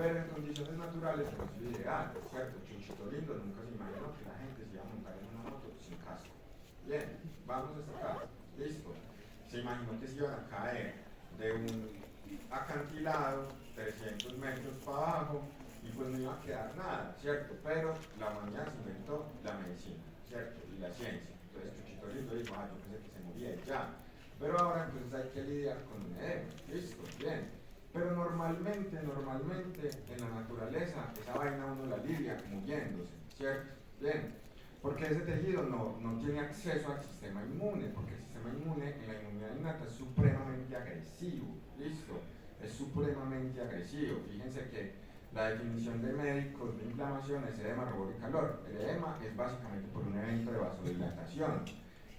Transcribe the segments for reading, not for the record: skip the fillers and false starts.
pero en condiciones naturales no es lo ideal, ¿cierto? Chuchito lindo nunca se imaginó que la gente se iba a montar en una moto sin casco. Bien, vamos a esta casa, listo. Se imaginó que se iban a caer de un acantilado 300 metros para abajo y pues no iba a quedar nada, ¿cierto? Pero la humanidad se inventó la medicina, ¿cierto? Y la ciencia. Entonces Chuchito lindo dijo, yo pensé que se moría y ya. Pero ahora entonces hay que lidiar con un edema, listo, bien. Pero normalmente en la naturaleza esa vaina uno la lidia muriéndose, ¿cierto? Bien, porque ese tejido no tiene acceso al sistema inmune, porque el sistema inmune en la inmunidad innata es supremamente agresivo, ¿listo? Es supremamente agresivo. Fíjense que la definición de médicos de inflamación es edema, rubor y calor. El edema es básicamente por un evento de vasodilatación.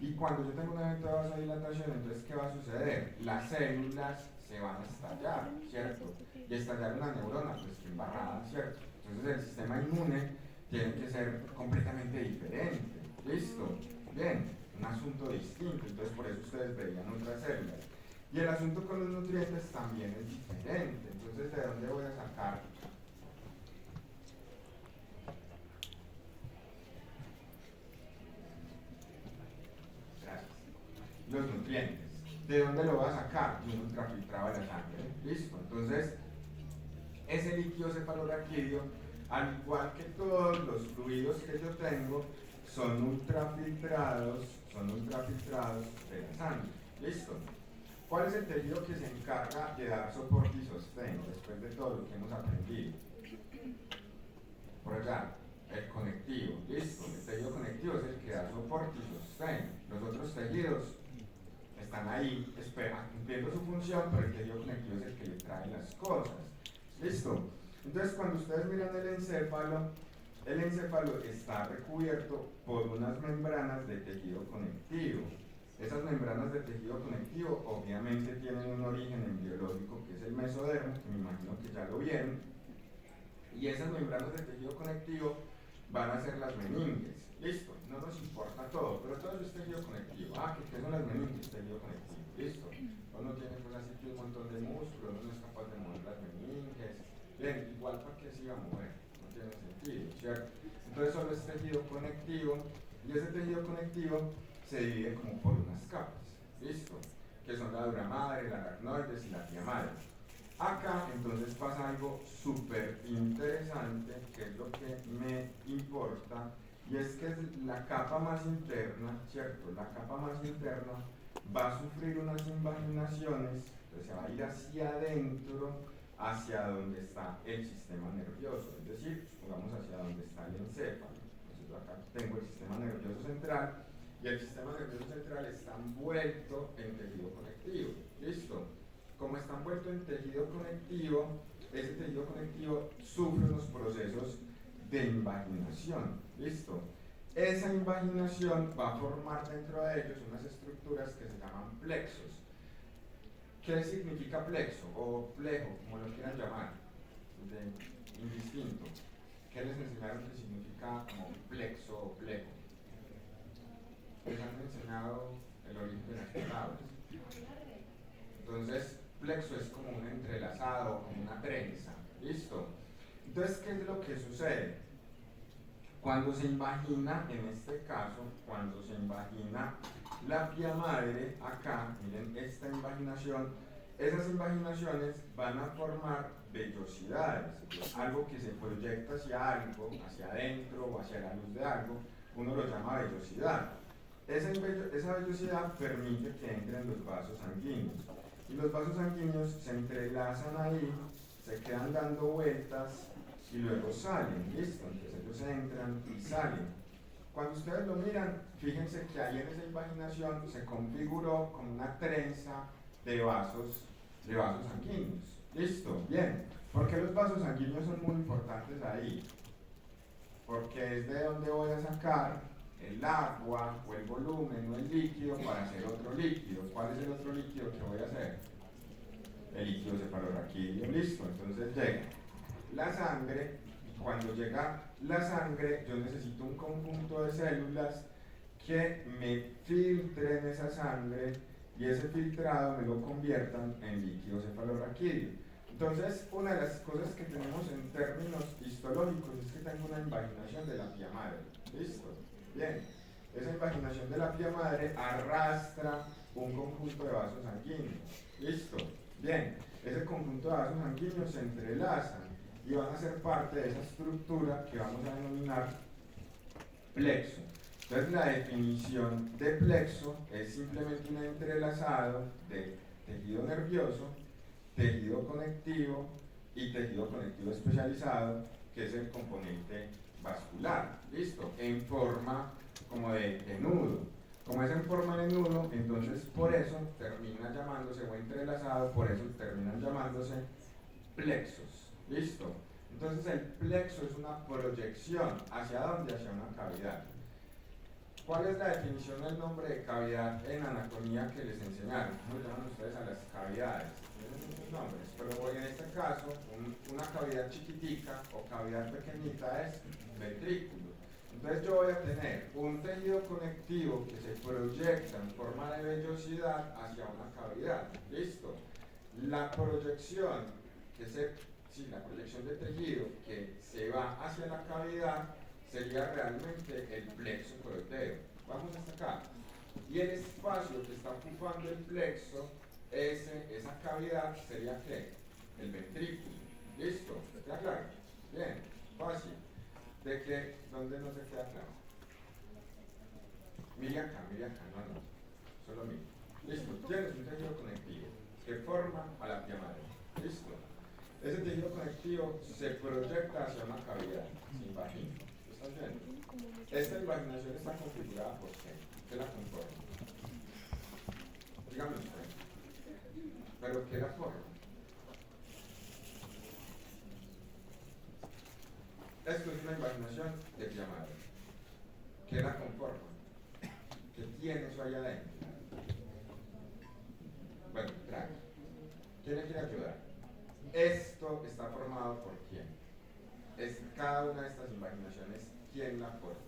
Y cuando yo tengo un evento de vasodilatación, entonces ¿qué va a suceder? Las células se van a estallar, ¿cierto? Y estallar una neurona, pues que embarrada, ¿cierto? Entonces el sistema inmune tiene que ser completamente diferente. ¿Listo? Bien, un asunto distinto, entonces por eso ustedes veían otras células. Y el asunto con los nutrientes también es diferente. Entonces, ¿de dónde voy a sacar? Gracias. Los nutrientes. ¿De dónde lo voy a sacar? De un ultrafiltrado de la sangre. ¿Listo? Entonces, ese líquido cefalorraquídeo, al igual que todos los fluidos que yo tengo, son ultrafiltrados de la sangre. ¿Listo? ¿Cuál es el tejido que se encarga de dar soporte y sostén después de todo lo que hemos aprendido? Por allá, el conectivo, listo. El tejido conectivo es el que da soporte y sostén. Los otros tejidos están ahí, cumpliendo su función, pero el tejido conectivo es el que le trae las cosas. ¿Listo? Entonces, cuando ustedes miran el encéfalo está recubierto por unas membranas de tejido conectivo. Esas membranas de tejido conectivo obviamente tienen un origen embriológico que es el mesodermo, que me imagino que ya lo vieron, y esas membranas de tejido conectivo van a ser las meninges. Listo, no nos importa todo, pero todo eso es tejido conectivo. ¿Qué son las meninges? Tejido conectivo. Listo. Uno tiene pues así que un montón de músculos, uno no es capaz de mover las meninges. Bien, igual para qué se iba a mover, no tiene sentido, ¿cierto? Entonces solo es tejido conectivo, y ese tejido conectivo se divide como por unas capas, ¿listo? Que son la dura madre, la aracnoides y la tía madre. Acá entonces pasa algo súper interesante, que es lo que me importa, y es que la capa más interna, ¿cierto? La capa más interna va a sufrir unas invaginaciones, entonces se va a ir hacia adentro, hacia donde está el sistema nervioso, es decir, vamos hacia donde está el encéfalo. Entonces yo acá tengo el sistema nervioso central, y el sistema nervioso central está envuelto en tejido conectivo. ¿Listo? Como está envuelto en tejido conectivo, ese tejido conectivo sufre unos procesos de invaginación. ¿Listo? Esa invaginación va a formar dentro de ellos unas estructuras que se llaman plexos. ¿Qué significa plexo o plejo, como lo quieran llamar? Indistinto. ¿Qué les enseñaron que significa como plexo o plejo? Les han enseñado el origen de las palabras. Entonces, plexo es como un entrelazado, como una trenza. ¿Listo? Entonces, ¿qué es lo que sucede? Cuando se invagina, en este caso, cuando se invagina la pía madre, acá, miren esta invaginación, esas invaginaciones van a formar vellosidades, algo que se proyecta hacia algo, hacia adentro o hacia la luz de algo, uno lo llama vellosidad. Esa vellosidad permite que entren los vasos sanguíneos, y los vasos sanguíneos se entrelazan ahí, se quedan dando vueltas y luego salen, ¿listo? Entonces ellos entran y salen. Cuando ustedes lo miran, fíjense que ahí en esa invaginación se configuró como una trenza de vasos sanguíneos. ¿Listo? Bien. ¿Por qué los vasos sanguíneos son muy importantes ahí? Porque es de donde voy a sacar el agua o el volumen o el líquido para hacer otro líquido. ¿Cuál es el otro líquido que voy a hacer? El líquido cefalorraquídeo. Listo. Entonces llega la sangre, y cuando llega la sangre yo necesito un conjunto de células que me filtren esa sangre, y ese filtrado me lo conviertan en líquido cefalorraquídeo. Entonces, una de las cosas que tenemos en términos histológicos es que tengo una invaginación de la pía madre. ¿Listo? Bien. Esa invaginación de la pía madre arrastra un conjunto de vasos sanguíneos. ¿Listo? Bien. Ese conjunto de vasos sanguíneos se entrelazan y van a ser parte de esa estructura que vamos a denominar plexo. Entonces, la definición de plexo es simplemente un entrelazado de tejido nervioso, tejido conectivo y tejido conectivo especializado, que es el componente vascular, ¿listo? En forma como de nudo. Como es en forma de nudo, entonces por eso termina llamándose, o entrelazado, por eso terminan llamándose plexos, ¿listo? Entonces el plexo es una proyección, ¿hacia dónde? Hacia una cavidad. ¿Cuál es la definición del nombre de cavidad en anatomía que les enseñaron? ¿Cómo le llaman ustedes a las cavidades? Tienen muchos nombres, pero en este caso, una cavidad chiquitica o cavidad pequeñita es ventrículo. Entonces yo voy a tener un tejido conectivo que se proyecta en forma de vellosidad hacia una cavidad. ¿Listo? La proyección, la proyección de tejido que se va hacia la cavidad sería realmente el plexo proteo. Vamos hasta acá. Y el espacio que está ocupando el plexo, esa cavidad, sería ¿qué? El ventrículo. ¿Listo? ¿Queda claro? Bien, fácil. ¿De qué? ¿Dónde no se queda claro? Mire acá, no. Solo mire. Listo, tienes un tejido conectivo que forma a la pía madre. ¿Listo? Ese tejido conectivo se proyecta hacia una cavidad, se invagina. ¿Estás viendo? Esta invaginación está configurada por qué? ¿Qué la conforma? Dígame usted. ¿Pero qué la forma? Esto es una invaginación de pía madre. ¿Qué la conforma? ¿Qué tiene eso ahí adentro? Bueno, trae. ¿Quién le quiere ayudar? Esto está formado por quién. Es cada una de estas invaginaciones, ¿quién la forma?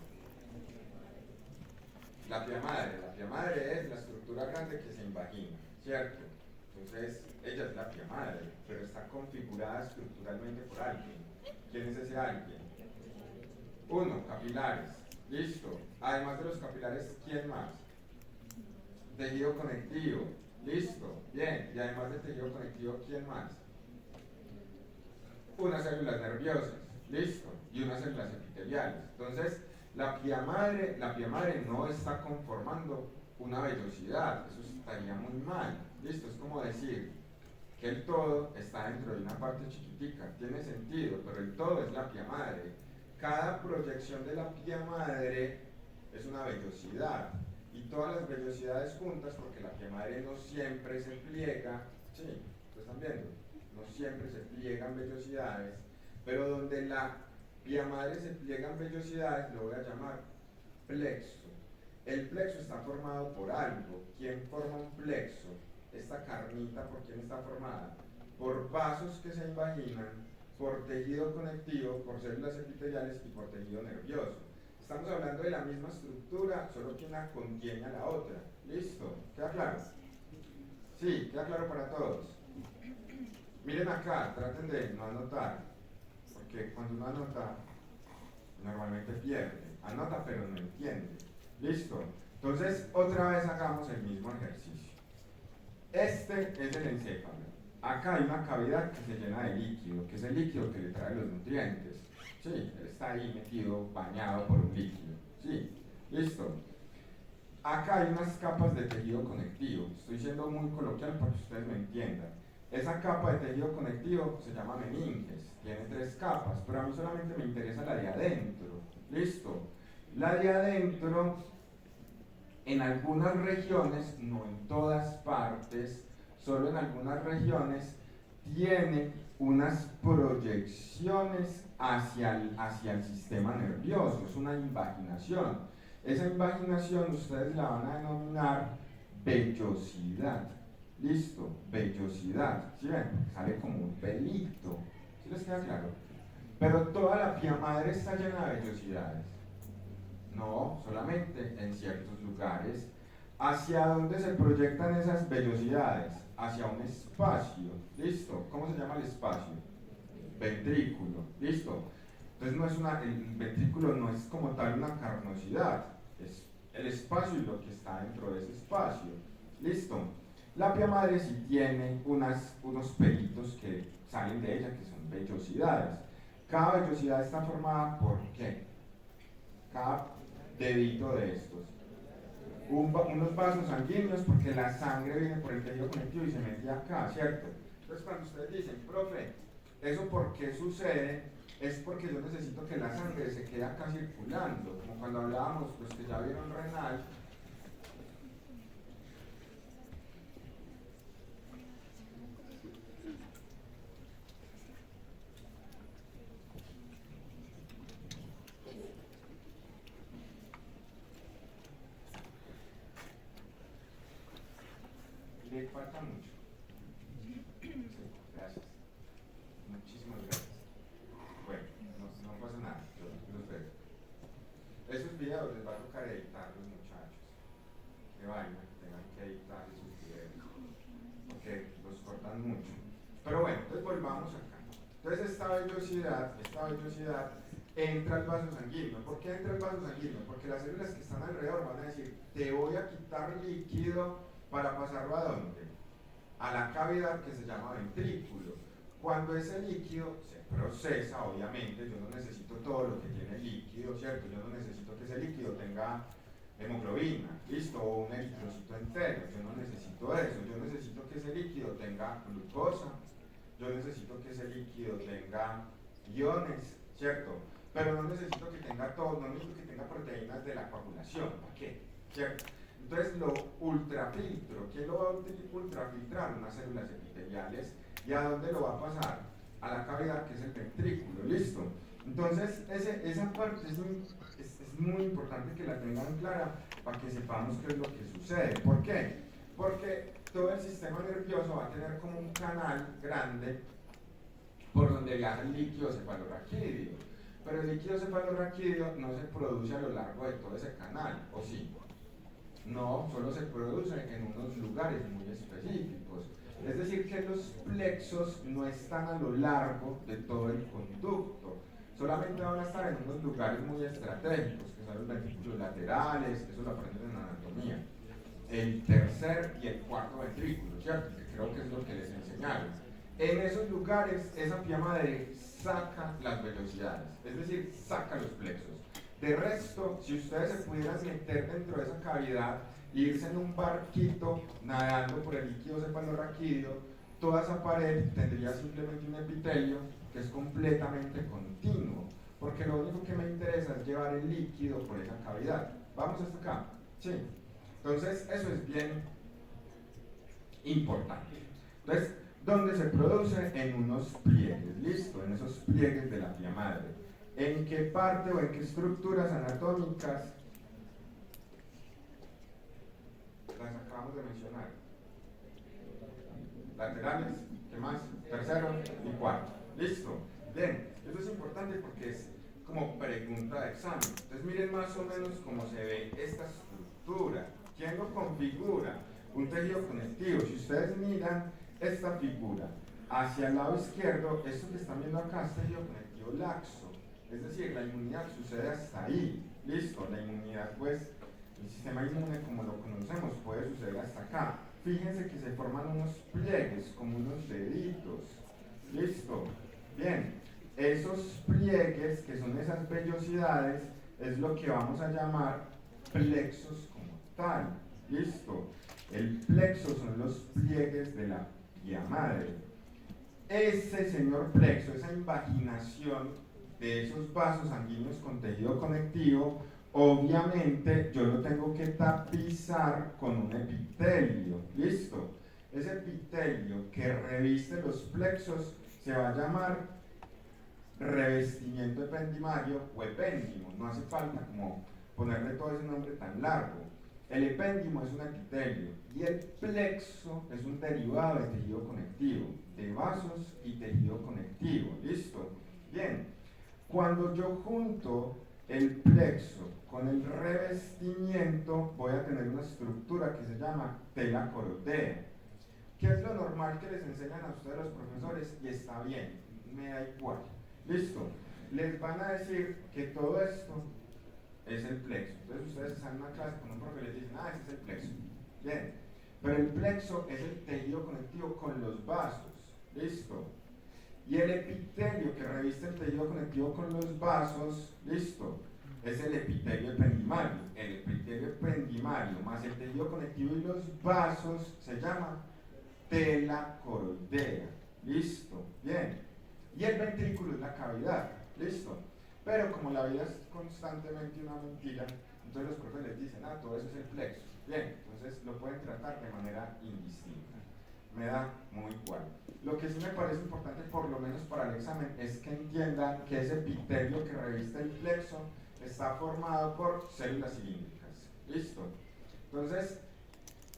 La pía madre. La pía madre es la estructura grande que se invagina, ¿cierto? Entonces, ella es la pía madre, pero está configurada estructuralmente por alguien. ¿Quién es ese alguien? Uno, capilares. Listo. Además de los capilares, ¿quién más? Tejido conectivo. Listo. Bien. Y además del tejido conectivo, ¿quién más? Unas células nerviosas. Listo. Y unas células epiteliales. Entonces, la pía madre no está conformando una vellosidad. Eso estaría muy mal. Listo. Es como decir que el todo está dentro de una parte chiquitica. Tiene sentido, pero el todo es la pía madre. Cada proyección de la pía madre es una vellosidad. Y todas las vellosidades juntas, porque la pía madre no siempre se pliega, ¿sí? ¿Lo están viendo? No siempre se pliegan vellosidades, pero donde la pía madre se pliegan vellosidades, lo voy a llamar plexo. El plexo está formado por algo. ¿Quién forma un plexo? Esta carnita, ¿por quién está formada? Por vasos que se invaginan, por tejido conectivo, por células epiteliales y por tejido nervioso. Estamos hablando de la misma estructura, solo que una contiene a la otra. ¿Listo? ¿Queda claro? Sí, queda claro para todos. Miren acá, traten de no anotar, porque cuando uno anota, normalmente pierde. Anota pero no entiende. ¿Listo? Entonces, otra vez hagamos el mismo ejercicio. Este es el encéfalo. Acá hay una cavidad que se llena de líquido, que es el líquido que le trae los nutrientes. Sí, él está ahí metido, bañado por un líquido. Sí, listo. Acá hay unas capas de tejido conectivo. Estoy siendo muy coloquial para que ustedes me entiendan. Esa capa de tejido conectivo se llama meninges. Tiene 3 capas, pero a mí solamente me interesa la de adentro. Listo. La de adentro, en algunas regiones, no en todas partes, solo en algunas regiones, tiene unas proyecciones hacia el sistema nervioso. Es una invaginación. Esa invaginación ustedes la van a denominar vellosidad. Listo, vellosidad. ¿Sí ven? Sale como un pelito. ¿Sí les queda claro? Pero toda la pía madre está llena de vellosidades. No, solamente en ciertos lugares. ¿Hacia dónde se proyectan esas vellosidades? Hacia un espacio, ¿listo? ¿Cómo se llama el espacio? Ventrículo, ¿listo? Entonces el ventrículo no es como tal una carnosidad, es el espacio y lo que está dentro de ese espacio, ¿listo? La pía madre sí tiene unos pelitos que salen de ella que son vellosidades. Cada vellosidad está formada por ¿qué? Cada dedito de estos. Unos vasos sanguíneos porque la sangre viene por el tejido conectivo y se mete acá, ¿cierto? Entonces cuando ustedes dicen, profe, ¿eso por qué sucede? Es porque yo necesito que la sangre se quede acá circulando, como cuando hablábamos, pues que ya vieron renal. Le falta mucho. Sí, gracias. Muchísimas gracias. Bueno, no pasa nada, yo los veo. Esos videos les va a tocar editarlos, muchachos. Qué vaina que tengan que editar esos videos, porque los cortan mucho. Pero bueno, entonces volvamos acá. Entonces esta vellosidad entra al vaso sanguíneo. ¿Por qué entra al vaso sanguíneo? Porque las células que están alrededor van a decir, te voy a quitar líquido para pasarlo ¿a dónde? A la cavidad que se llama ventrículo. Cuando ese líquido se procesa, obviamente, yo no necesito todo lo que tiene el líquido, ¿cierto? Yo no necesito que ese líquido tenga hemoglobina, ¿listo? O un eritrocito entero, yo no necesito eso, yo necesito que ese líquido tenga glucosa, yo necesito que ese líquido tenga iones, ¿cierto? Pero no necesito que tenga todo, no necesito que tenga proteínas de la coagulación, ¿para qué? ¿Cierto? Entonces lo ultrafiltro. ¿Quién lo va a ultrafiltrar? Unas células epiteliales. ¿Y a dónde lo va a pasar? A la cavidad que es el ventrículo, ¿listo? Entonces esa parte es muy importante que la tengan clara para que sepamos qué es lo que sucede. ¿Por qué? Porque todo el sistema nervioso va a tener como un canal grande por donde viaja el líquido cefalorraquídeo. Pero el líquido cefalorraquídeo no se produce a lo largo de todo ese canal, ¿o sí? No, solo se produce en unos lugares muy específicos. Es decir, que los plexos no están a lo largo de todo el conducto. Solamente van a estar en unos lugares muy estratégicos, que son los ventrículos laterales, eso lo aprenden en anatomía. El tercer y el cuarto ventrículo, ¿cierto? Que creo que es lo que les enseñaron. En esos lugares, esa pía madre saca las velocidades, es decir, saca los plexos. De resto, si ustedes se pudieran meter dentro de esa cavidad e irse en un barquito nadando por el líquido cefalorraquídeo, toda esa pared tendría simplemente un epitelio que es completamente continuo, porque lo único que me interesa es llevar el líquido por esa cavidad. ¿Vamos hasta acá? Sí. Entonces, eso es bien importante. Entonces, ¿dónde se produce? En unos pliegues, ¿listo? En esos pliegues de la pía madre. ¿En qué parte o en qué estructuras anatómicas? Las acabamos de mencionar. Laterales, ¿qué más? Tercero y cuarto. ¿Listo? Bien, esto es importante porque es como pregunta de examen. Entonces miren más o menos cómo se ve esta estructura. ¿Quién lo configura? Un tejido conectivo. Si ustedes miran esta figura hacia el lado izquierdo, esto que están viendo acá es tejido conectivo laxo. Es decir, la inmunidad sucede hasta ahí. Listo, la inmunidad, pues, el sistema inmune como lo conocemos puede suceder hasta acá. Fíjense que se forman unos pliegues, como unos deditos. Listo. Bien, esos pliegues, que son esas vellosidades, es lo que vamos a llamar plexos como tal. Listo. El plexo son los pliegues de la pía madre. Ese señor plexo, esa invaginación de esos vasos sanguíneos con tejido conectivo, obviamente yo lo tengo que tapizar con un epitelio. ¿Listo? Ese epitelio que reviste los plexos se va a llamar revestimiento ependimario o epéndimo. No hace falta como ponerle todo ese nombre tan largo. El epéndimo es un epitelio y el plexo es un derivado de tejido conectivo, de vasos y tejido conectivo. ¿Listo? Bien. Cuando yo junto el plexo con el revestimiento voy a tener una estructura que se llama tela coroidea, que es lo normal que les enseñan a ustedes los profesores y está bien, me da igual. Listo, les van a decir que todo esto es el plexo. Entonces ustedes están en una clase con un profe y les dicen, ese es el plexo. Bien, pero el plexo es el tejido conectivo con los vasos. Listo. Y el epitelio que reviste el tejido conectivo con los vasos, listo, es el epitelio ependimario. El epitelio ependimario más el tejido conectivo y los vasos se llama tela coroidea. Listo, bien. Y el ventrículo es la cavidad. Listo. Pero como la vida es constantemente una mentira, entonces los profes les dicen, todo eso es el plexo. Bien, entonces lo pueden tratar de manera indistinta. Me da muy igual. Lo que sí me parece importante, por lo menos para el examen, es que entiendan que ese epitelio que reviste el plexo está formado por células cilíndricas. ¿Listo? Entonces,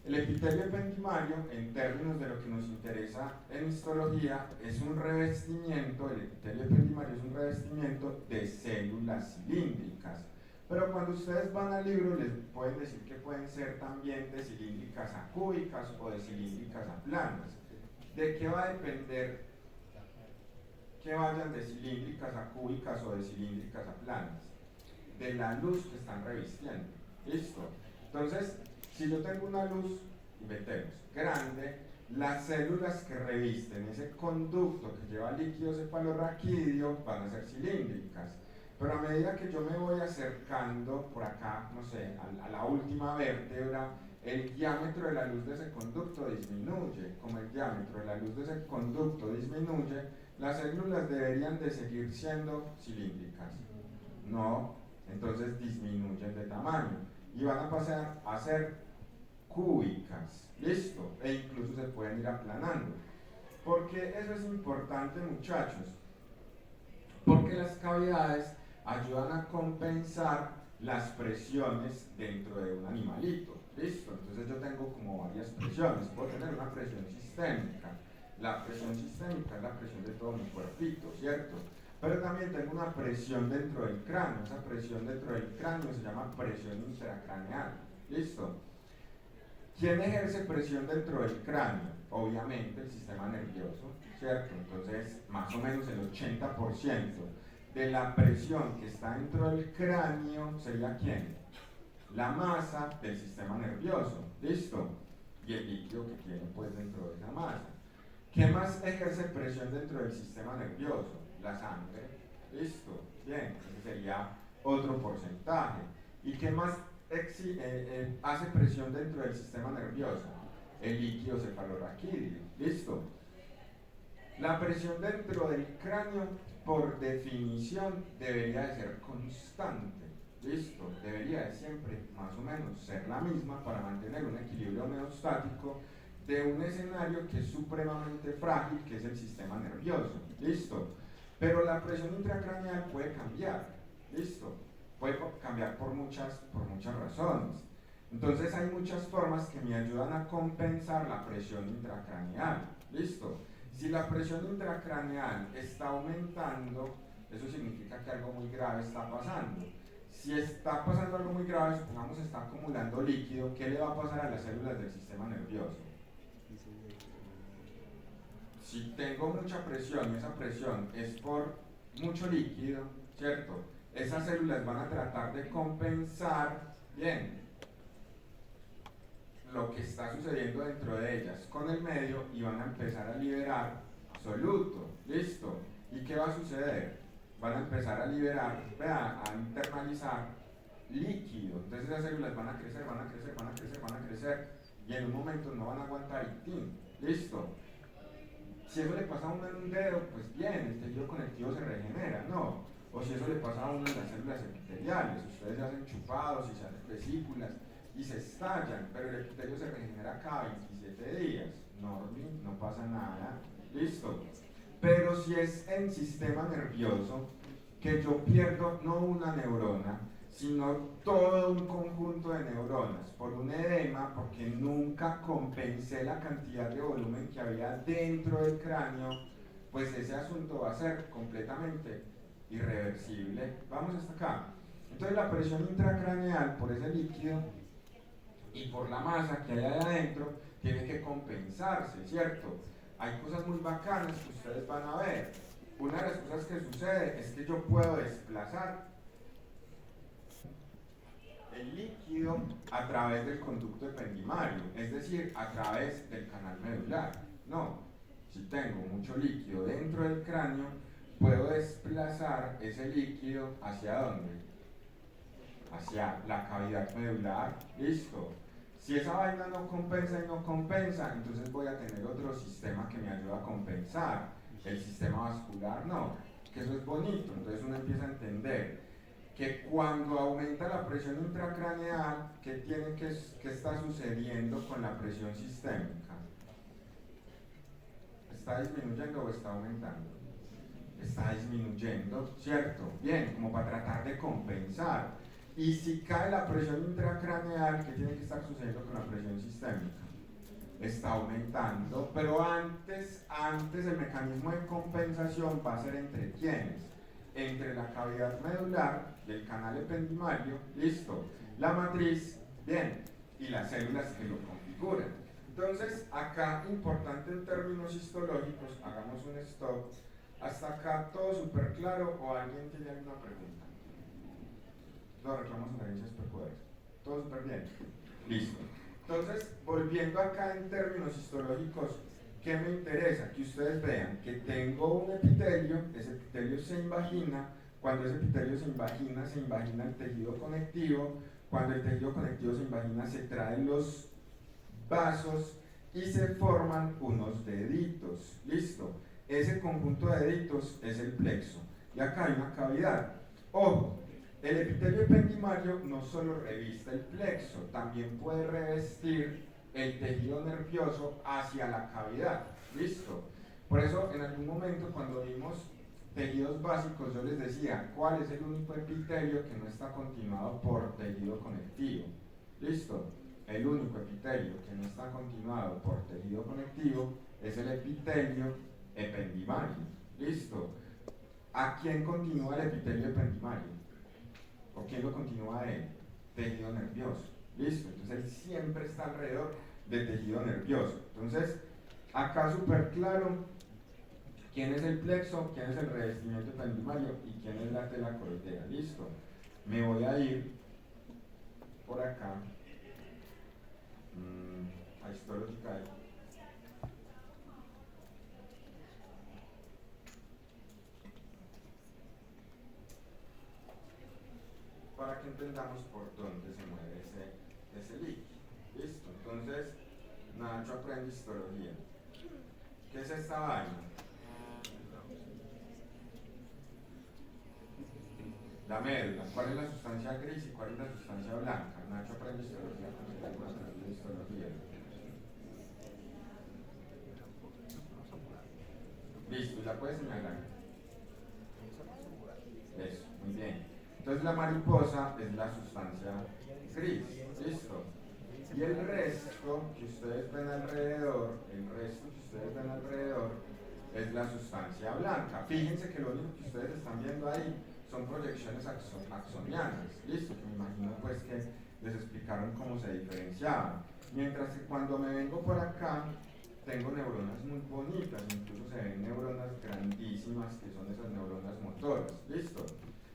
el epitelio ependimario, en términos de lo que nos interesa en histología, es un revestimiento, el epitelio ependimario es un revestimiento de células cilíndricas. Pero cuando ustedes van al libro les pueden decir que pueden ser también de cilíndricas a cúbicas o de cilíndricas a planas. ¿De qué va a depender que vayan de cilíndricas a cúbicas o de cilíndricas a planas? De la luz que están revistiendo. ¿Listo? Entonces, si yo tengo una luz, inventemos, grande, las células que revisten ese conducto que lleva líquido cefalorraquídeo van a ser cilíndricas. Pero a medida que yo me voy acercando por acá, no sé, a la última vértebra, el diámetro de la luz de ese conducto disminuye. Como el diámetro de la luz de ese conducto disminuye, las células deberían de seguir siendo cilíndricas. No, entonces disminuyen de tamaño y van a pasar a ser cúbicas. Listo, e incluso se pueden ir aplanando. Porque eso es importante, muchachos, porque las cavidades ayudan a compensar las presiones dentro de un animalito. ¿Listo? Entonces yo tengo como varias presiones. Puedo tener una presión sistémica. La presión sistémica es la presión de todo mi cuerpito, ¿cierto? Pero también tengo una presión dentro del cráneo. Esa presión dentro del cráneo se llama presión intracraneal. ¿Listo? ¿Quién ejerce presión dentro del cráneo? Obviamente el sistema nervioso, ¿cierto? Entonces, más o menos el 80% de la presión que está dentro del cráneo sería ¿quién? La masa del sistema nervioso, ¿listo? Y el líquido que tiene pues dentro de esa masa. ¿Qué más ejerce presión dentro del sistema nervioso? La sangre, ¿listo? Bien, ese sería otro porcentaje. ¿Y qué más hace presión dentro del sistema nervioso? El líquido cefalorraquídeo, ¿listo? La presión dentro del cráneo, por definición, debería de ser constante, ¿listo? Debería de siempre, más o menos, ser la misma para mantener un equilibrio homeostático de un escenario que es supremamente frágil, que es el sistema nervioso, ¿listo? Pero la presión intracraneal puede cambiar, ¿listo? Puede cambiar por muchas razones. Entonces hay muchas formas que me ayudan a compensar la presión intracraneal. ¿Listo? Si la presión intracraneal está aumentando, eso significa que algo muy grave está pasando. Si está pasando algo muy grave, supongamos está acumulando líquido, ¿qué le va a pasar a las células del sistema nervioso? Si tengo mucha presión y esa presión es por mucho líquido, ¿cierto? Esas células van a tratar de compensar, bien, lo que está sucediendo dentro de ellas con el medio y van a empezar a liberar soluto, ¿listo? ¿Y qué va a suceder? Van a empezar a liberar, a internalizar líquido. Entonces esas células van a crecer, van a crecer, van a crecer, van a crecer y en un momento no van a aguantar y ¡tin! ¿Listo? Si eso le pasa a uno en un dedo, pues bien, el tejido conectivo se regenera, ¿no? O si eso le pasa a uno en las células epiteliales, ustedes se hacen chupados y se hacen vesículas y se estallan, pero el epitelio se regenera cada 27 días, no pasa nada, listo. Pero si es en sistema nervioso, que yo pierdo no una neurona, sino todo un conjunto de neuronas por un edema, porque nunca compensé la cantidad de volumen que había dentro del cráneo, pues ese asunto va a ser completamente irreversible. Vamos hasta acá. Entonces la presión intracraneal por ese líquido y por la masa que hay ahí adentro tiene que compensarse, ¿cierto? Hay cosas muy bacanas que ustedes van a ver. Una de las cosas que sucede es que yo puedo desplazar el líquido a través del conducto ependimario, es decir, a través del canal medular. No, si tengo mucho líquido dentro del cráneo, puedo desplazar ese líquido ¿hacia dónde? Hacia la cavidad medular. Listo. Si esa vaina no compensa y no compensa, entonces voy a tener otro sistema que me ayuda a compensar. El sistema vascular no, que eso es bonito. Entonces uno empieza a entender que cuando aumenta la presión intracraneal, ¿qué está sucediendo con la presión sistémica? ¿Está disminuyendo o está aumentando? Está disminuyendo, ¿cierto? Bien, como para tratar de compensar. Y si cae la presión intracraneal, ¿qué tiene que estar sucediendo con la presión sistémica? Está aumentando, pero antes el mecanismo de compensación va a ser entre quiénes, entre la cavidad medular y el canal ependimario, listo, la matriz, bien, y las células que lo configuran. Entonces, acá, importante en términos histológicos, hagamos un stop. Hasta acá, ¿todo súper claro o alguien tiene alguna pregunta? No, reclamos sugerencias peculiares. ¿Todo súper bien? Listo. Entonces, volviendo acá en términos histológicos, ¿qué me interesa? Que ustedes vean que tengo un epitelio, ese epitelio se invagina, cuando ese epitelio se invagina el tejido conectivo, cuando el tejido conectivo se invagina se traen los vasos y se forman unos deditos, listo. Ese conjunto de deditos es el plexo, y acá hay una cavidad. Ojo, el epitelio ependimario no solo reviste el plexo, también puede revestir el tejido nervioso hacia la cavidad. ¿Listo? Por eso, en algún momento, cuando vimos tejidos básicos, yo les decía, ¿cuál es el único epitelio que no está continuado por tejido conectivo? ¿Listo? El único epitelio que no está continuado por tejido conectivo es el epitelio ependimario. ¿Listo? ¿A quién continúa el epitelio ependimario? ¿O quién lo continúa a él? Tejido nervioso. ¿Listo? Entonces él siempre está alrededor de tejido nervioso. Entonces, acá súper claro quién es el plexo, quién es el revestimiento ependimario y quién es la tela coroidea. ¿Listo? Me voy a ir por acá a histológica. Para que entendamos por dónde se mueve ese líquido. ¿Listo? Entonces, Nacho aprende histología. ¿Qué es esta vaina? La médula. ¿Cuál es la sustancia gris y cuál es la sustancia blanca? Nacho aprende histología. Listo, ya puedes señalar. Eso, muy bien. Entonces la mariposa es la sustancia gris. Listo. Y el resto que ustedes ven alrededor, es la sustancia blanca. Fíjense que lo único que ustedes están viendo ahí son proyecciones axonianas. Listo, que me imagino pues que les explicaron cómo se diferenciaban. Mientras que cuando me vengo por acá, tengo neuronas muy bonitas, incluso se ven neuronas grandísimas que son esas neuronas motoras. Listo.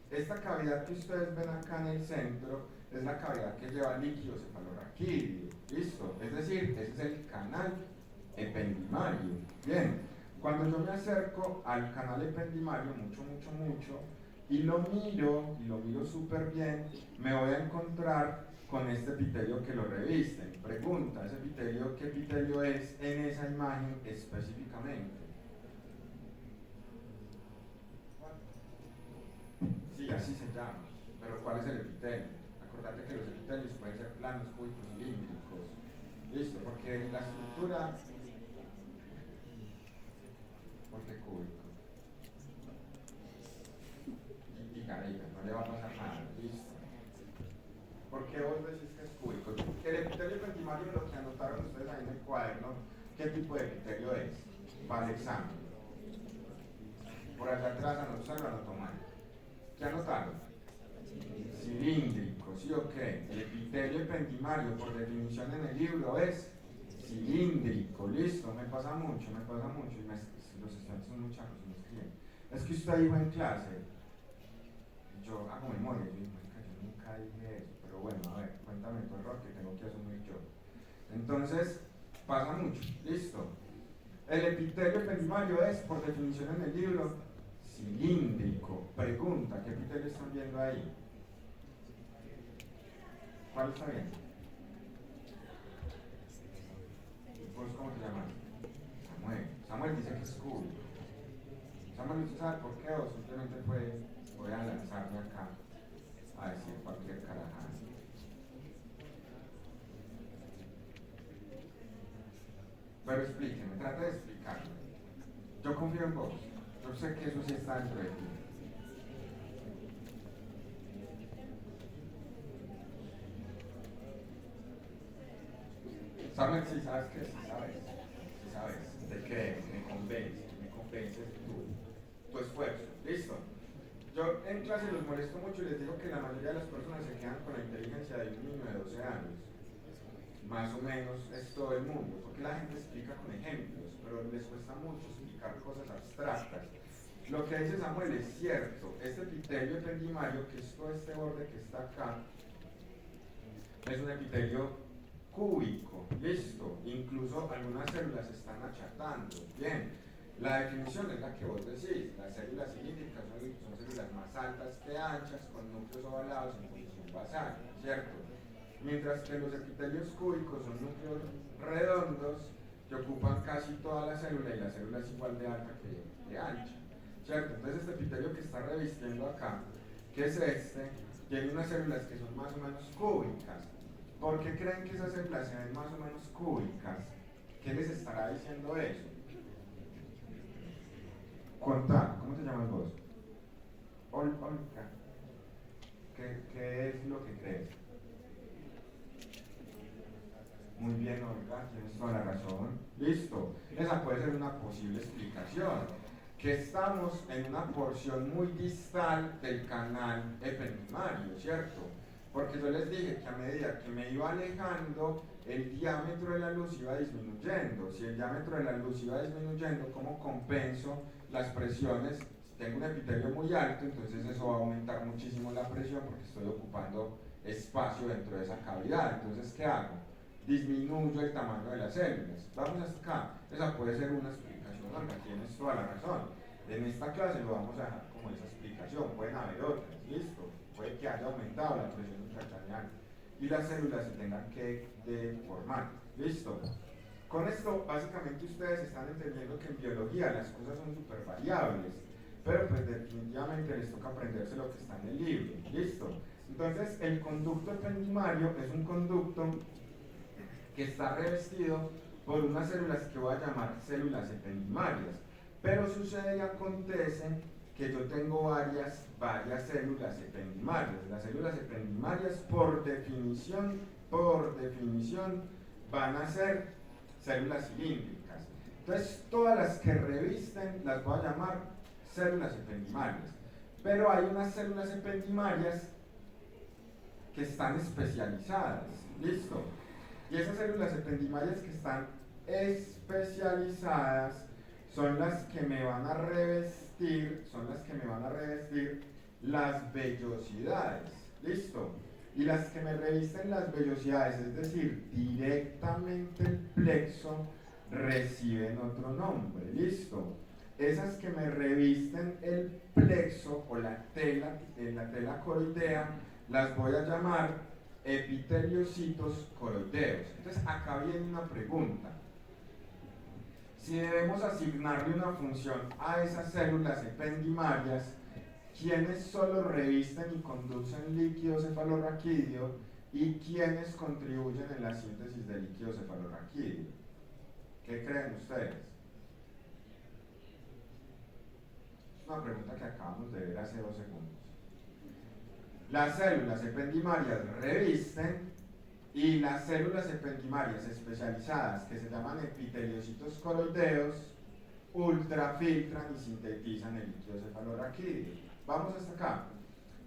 Esta cavidad que ustedes ven acá en el centro es la cavidad que lleva líquido cefalorraquídeo. Listo. Es decir, ese es el canal ependimario. Bien. Cuando yo me acerco al canal ependimario, mucho, y lo miro súper bien, me voy a encontrar con este epitelio que lo reviste. Pregunta, ¿ese epitelio qué epitelio es en esa imagen específicamente? Sí, así se llama, pero ¿cuál es el epitelio? Acordate que los epitelios pueden ser planos, cúbicos, cilíndricos. Listo, porque la estructura... ¿Por qué cúbico? Y carita, no le va a pasar nada, listo. ¿Por qué vos decís que es cúbico? El epitelio ependimario, lo que anotaron ustedes ahí en el cuaderno, ¿qué tipo de epitelio es? Para el examen. Por allá atrás anotaron, lo anotó mal. ¿Qué anotaron? cilíndrico, ¿sí o qué? El epitelio ependimario, por definición en el libro, es cilíndrico, listo, me pasa mucho, y los estudiantes son muy charros, los clientes. Es que usted dijo en clase, yo hago memoria, yo digo, yo nunca dije eso, pero bueno, a ver, cuéntame tu error que tengo que asumir yo. Entonces, pasa mucho, listo. El epitelio ependimario es, por definición en el libro, cilíndrico. Pregunta, ¿qué epitelio están viendo ahí? ¿Cuál está viendo? ¿Vos cómo te llamas? Samuel. Samuel dice que es cúbico. Samuel, ¿usted sabe por qué? O simplemente voy a lanzarme acá a decir cualquier carajada. Pero explíqueme, trate de explicarme. Yo confío en vos. Yo sé que eso sí está dentro de ti. Samuel, sí sabes que sí sabes. Sí sabes. Te creo, me convences tu esfuerzo. Listo. Yo en clase los molesto mucho y les digo que la mayoría de las personas se quedan con la inteligencia de un niño de 12 años. Más o menos es todo el mundo, porque la gente explica con ejemplos, pero les cuesta mucho explicar cosas abstractas. Lo que dice Samuel es cierto, este epitelio ependimario, que es todo este borde que está acá, es un epitelio cúbico, listo, incluso algunas células se están achatando, bien, la definición es la que vos decís, las células cilíndricas son células más altas que anchas, con núcleos ovalados en función basal, ¿cierto? Mientras que los epitelios cúbicos son núcleos redondos que ocupan casi toda la célula y la célula es igual de alta que de ancha, ¿cierto? Entonces este epitelio que está revistiendo acá, que es este, tiene unas células que son más o menos cúbicas. ¿Por qué creen que esas células se ven más o menos cúbicas? ¿Qué les estará diciendo eso? Contá, ¿cómo te llamas vos? Olga. ¿Qué es lo que crees? Muy bien, Olga, tienes toda la razón. Listo. Esa puede ser una posible explicación. Que estamos en una porción muy distal del canal ependimario, ¿cierto? Porque yo les dije que a medida que me iba alejando, el diámetro de la luz iba disminuyendo. Si el diámetro de la luz iba disminuyendo, ¿cómo compenso las presiones? Si tengo un epitelio muy alto, entonces eso va a aumentar muchísimo la presión porque estoy ocupando espacio dentro de esa cavidad. Entonces, ¿qué hago? Disminuyo el tamaño de las células. Vamos hasta acá. Esa puede ser una explicación, Olga, tienes toda la razón. En esta clase lo vamos a dejar como esa explicación. Pueden haber otras, listo. Puede que haya aumentado la presión intracraneal y las células se tengan que deformar. Listo. Con esto, básicamente, ustedes están entendiendo que en biología las cosas son súper variables, pero pues definitivamente les toca aprenderse lo que está en el libro. Listo. Entonces, el conducto ependimario es un conducto que está revestido por unas células que voy a llamar células ependimarias. Pero sucede y acontece que yo tengo varias células ependimarias. Las células ependimarias, por definición, van a ser células cilíndricas. Entonces, todas las que revisten las voy a llamar células ependimarias. Pero hay unas células ependimarias que están especializadas. ¿Listo? Y esas células ependimarias que están especializadas son las que me van a revestir, las vellosidades. ¿Listo? Y las que me revisten las vellosidades, es decir, directamente el plexo, reciben otro nombre. ¿Listo? Esas que me revisten el plexo o la tela coroidea, las voy a llamar epiteliocitos coroideos. Entonces acá viene una pregunta. Si debemos asignarle una función a esas células ependimarias, ¿quiénes solo revisten y conducen líquido cefalorraquídeo y quiénes contribuyen en la síntesis de líquido cefalorraquídeo? ¿Qué creen ustedes? Es una pregunta que acabamos de ver hace 2 segundos. Las células ependimarias revisten y las células ependimarias especializadas, que se llaman epiteliocitos coroideos, ultrafiltran y sintetizan el líquido cefalorraquídeo. Vamos hasta acá.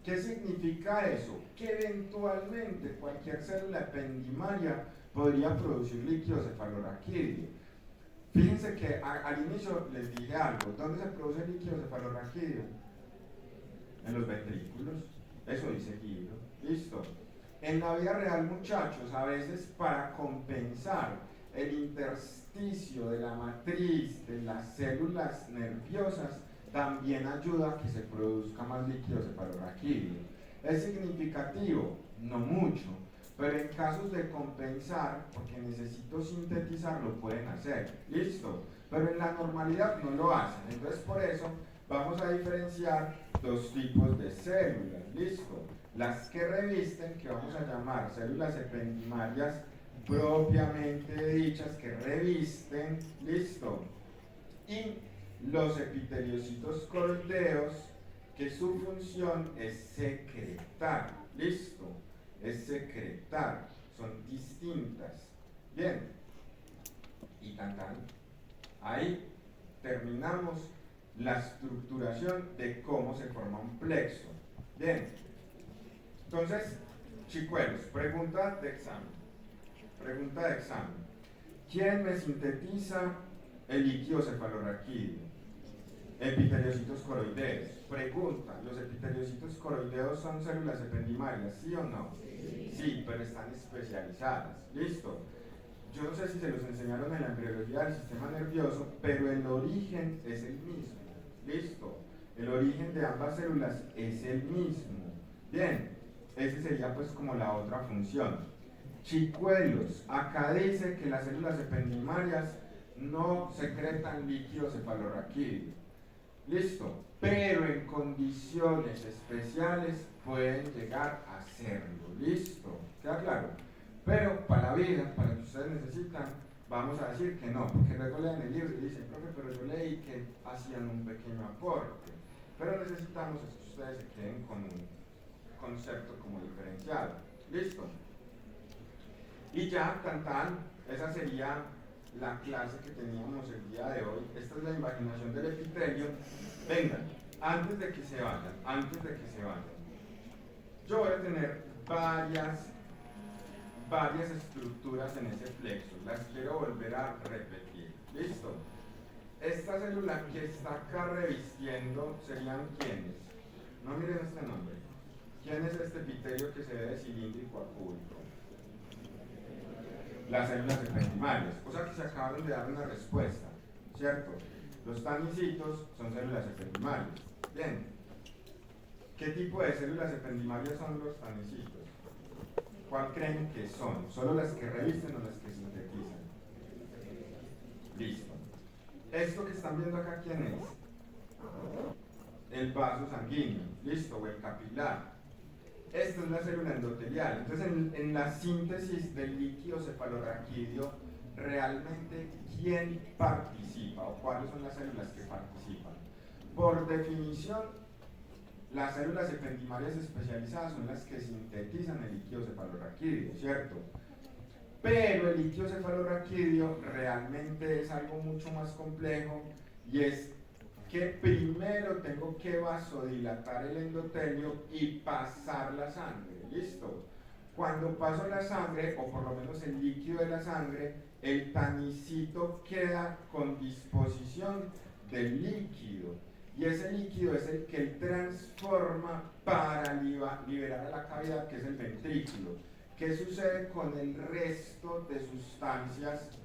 ¿Qué significa eso? Que eventualmente cualquier célula ependimaria podría producir líquido cefalorraquídeo. Fíjense que al inicio les dije algo. ¿Dónde se produce líquido cefalorraquídeo? En los ventrículos. Eso dice Guido. Listo. En la vida real, muchachos, a veces para compensar el intersticio de la matriz de las células nerviosas, también ayuda a que se produzca más líquido cefalorraquídeo. ¿Es significativo? No mucho, pero en casos de compensar, porque necesito sintetizar, lo pueden hacer. Listo. Pero en la normalidad no lo hacen. Entonces, por eso vamos a diferenciar dos tipos de células. Listo. Las que revisten, que vamos a llamar células ependimarias propiamente dichas, que revisten, listo, y los epiteliocitos coroideos, que su función es secretar, listo, es secretar, son distintas. Bien, y tan. Ahí terminamos la estructuración de cómo se forma un plexo. Bien, entonces, chicuelos, pregunta de examen. Pregunta de examen. ¿Quién me sintetiza el líquido cefalorraquídeo? Epiteliocitos coroideos. Pregunta, ¿los epiteliocitos coroideos son células ependimarias, sí o no? Sí, pero están especializadas. Listo. Yo no sé si se los enseñaron en la embriología del sistema nervioso, pero el origen es el mismo. Listo. El origen de ambas células es el mismo. Bien, esa sería pues como la otra función. Chicuelos, acá dice que las células ependimarias no secretan líquido cefalorraquídeo. Listo, pero en condiciones especiales pueden llegar a hacerlo. Listo, ¿queda claro? Pero para la vida, para lo que ustedes necesitan, vamos a decir que no, porque luego leen el libro y dicen, profe, pero yo leí que hacían un pequeño aporte. Pero necesitamos es que ustedes se queden con un concepto como diferenciado. Listo. Y ya, esa sería la clase que teníamos el día de hoy. Esta es la imaginación del epitelio. Vengan, antes de que se vayan, yo voy a tener varias estructuras en ese plexo. Las quiero volver a repetir. ¿Listo? Esta célula que está acá revistiendo serían ¿quiénes? No miren este nombre. ¿Quién es este epitelio que se ve de cilíndrico a cúbico? Las células ependimarias, o sea que se acabaron de dar una respuesta, ¿cierto? Los tanicitos son células ependimarias. Bien, ¿qué tipo de células ependimarias son los tanicitos? ¿Cuál creen que son? ¿Solo las que revisten o las que sintetizan? Listo. Esto que están viendo acá, ¿quién es? El vaso sanguíneo, listo, o el capilar. Esta es la célula endotelial. Entonces, en la síntesis del líquido cefalorraquídeo, realmente, ¿quién participa o cuáles son las células que participan? Por definición, las células ependimarias especializadas son las que sintetizan el líquido cefalorraquídeo, ¿cierto? Pero el líquido cefalorraquídeo realmente es algo mucho más complejo y es que primero tengo que vasodilatar el endotelio y pasar la sangre, ¿listo? Cuando paso la sangre, o por lo menos el líquido de la sangre, el tanicito queda con disposición del líquido, y ese líquido es el que él transforma para liberar a la cavidad, que es el ventrículo. ¿Qué sucede con el resto de sustancias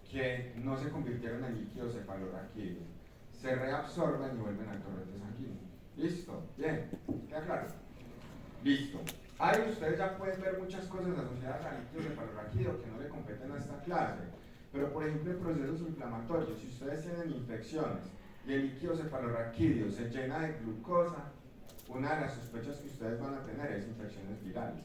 que no se convirtieron en líquido cefalorraquídeo? Se reabsorben y vuelven al torrente sanguíneo. ¿Listo? Bien, ¿queda claro? Listo. Ahí ustedes ya pueden ver muchas cosas asociadas al líquido cefalorraquídeo que no le competen a esta clase. Pero, por ejemplo, en procesos inflamatorios, si ustedes tienen infecciones y el líquido cefalorraquídeo se llena de glucosa, una de las sospechas que ustedes van a tener es infecciones virales.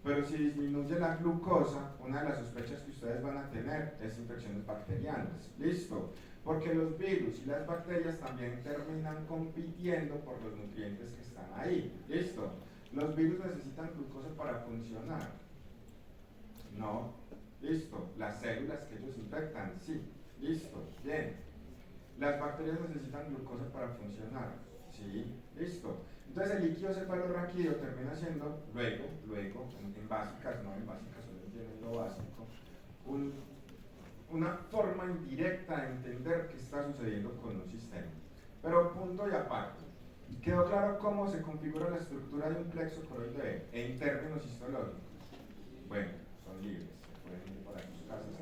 Pero si disminuye la glucosa, una de las sospechas que ustedes van a tener es infecciones bacterianas. ¿Listo? Porque los virus y las bacterias también terminan compitiendo por los nutrientes que están ahí. ¿Listo? ¿Los virus necesitan glucosa para funcionar? No. ¿Listo? Las células que ellos infectan, sí. ¿Listo? Bien. ¿Las bacterias necesitan glucosa para funcionar? ¿sí? Listo. Entonces el líquido cefalorraquídeo termina siendo, luego, en básicas, no en básicas, solo entienden lo básico, una forma indirecta de entender qué está sucediendo con un sistema. Pero punto y aparte, ¿quedó claro cómo se configura la estructura de un plexo coroideo en términos histológicos? Bueno, son libres, se pueden ir para sus casas